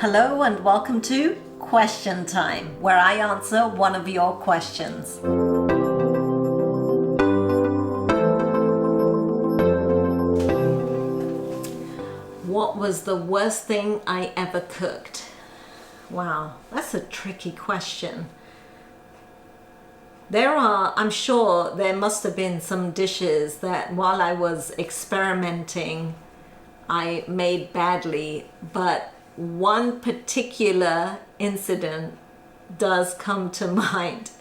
Hello and welcome to Question Time, where I answer one of your questions. What was the worst thing I ever cooked? Wow, that's a tricky question. I'm sure there must have been some dishes that while I was experimenting, I made badly, but one particular incident does come to mind,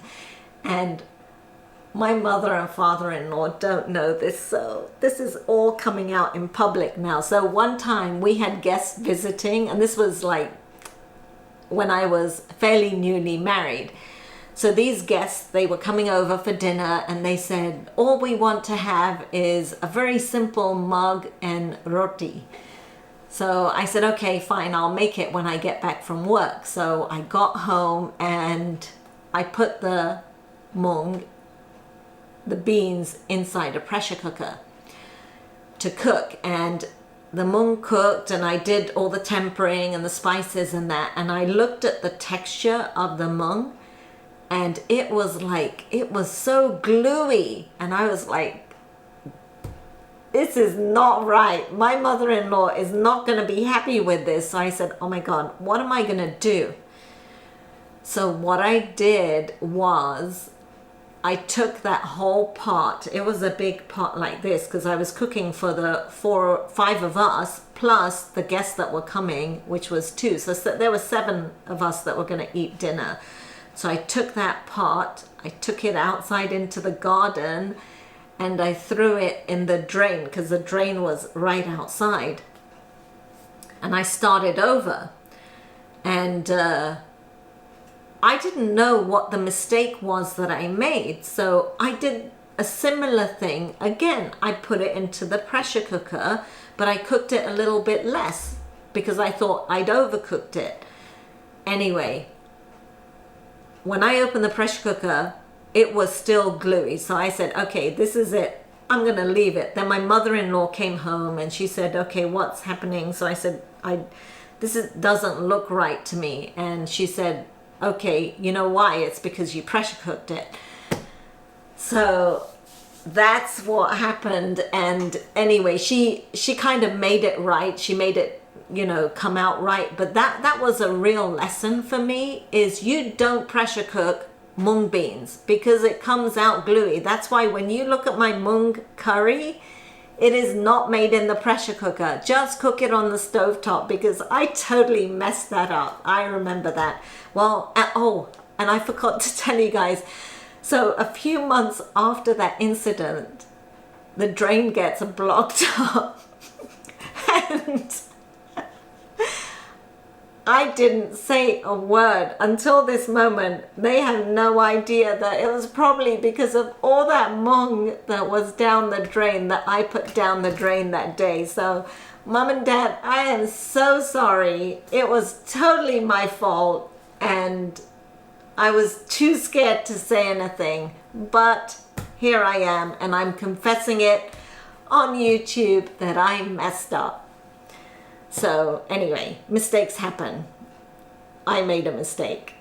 and my mother and father-in-law don't know this, so this is all coming out in public now. So one time we had guests visiting, and this was like when I was fairly newly married. So these guests, they were coming over for dinner, and they said, all we want to have is a very simple mug and roti. So I said, okay, fine, I'll make it when I get back from work. So I got home and I put the mung, the beans, inside a pressure cooker to cook. And the mung cooked, and I did all the tempering and the spices and that. And I looked at the texture of the mung, and it was so gluey. And I was like, this is not right. My mother-in-law is not going to be happy with this. So I said, oh my God, what am I going to do? So what I did was I took that whole pot. It was a big pot like this because I was cooking for the 5 of us plus the guests that were coming, which was 2. So there were 7 of us that were going to eat dinner. So I took that pot, I took it outside into the garden, and I threw it in the drain because the drain was right outside. And I started over. And I didn't know what the mistake was that I made. So I did a similar thing. Again, I put it into the pressure cooker, but I cooked it a little bit less because I thought I'd overcooked it. Anyway, when I opened the pressure cooker, it was still gluey. So I said, okay, this is it. I'm going to leave it. Then my mother-in-law came home and she said, okay, what's happening? So I said, doesn't look right to me. And she said, okay, you know why? It's because you pressure cooked it. So that's what happened. And anyway, she kind of made it right. She made it, come out right. But that was a real lesson for me, is you don't pressure cook mung beans because it comes out gluey. That's why when you look at my mung curry, it is not made in the pressure cooker. Just cook it on the stovetop because I totally messed that up. I remember that. Well, and I forgot to tell you guys. So a few months after that incident, the drain gets blocked up. And I didn't say a word until this moment. They have no idea that it was probably because of all that mung that was down the drain that I put down the drain that day. So, Mom and Dad, I am so sorry. It was totally my fault, and I was too scared to say anything. But here I am, and I'm confessing it on YouTube that I messed up. So anyway, mistakes happen. I made a mistake.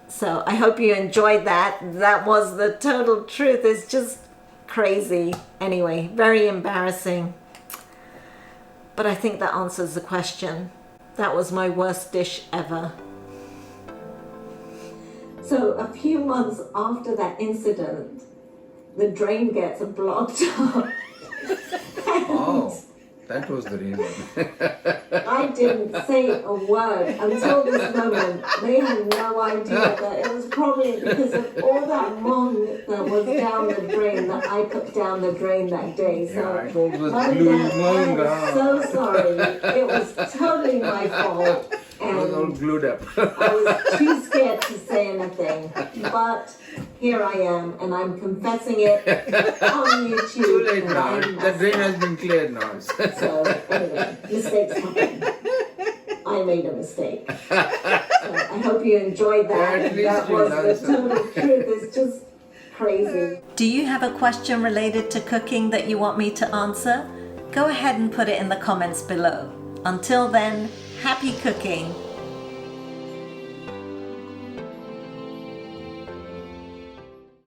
So I hope you enjoyed that. That was the total truth. It's just crazy. Anyway, very embarrassing. But I think that answers the question. That was my worst dish ever. So a few months after that incident, the drain gets blocked up. Oh. That was the reason. I didn't say a word until this moment. They had no idea that it was probably because of all that mung that was down the drain that I put down the drain that day. So, I thought it was Mom gluey and mung. Dad, I'm so sorry. It was totally my fault. It was all glued up. I was too scared to say anything. But here I am, and I'm confessing it on YouTube. Too late now. The drain has been cleared now. So anyway, mistakes happen. I made a mistake. So I hope you enjoyed that. At least That you was learned the total truth. It's just crazy. Do you have a question related to cooking that you want me to answer? Go ahead and put it in the comments below. Until then, happy cooking.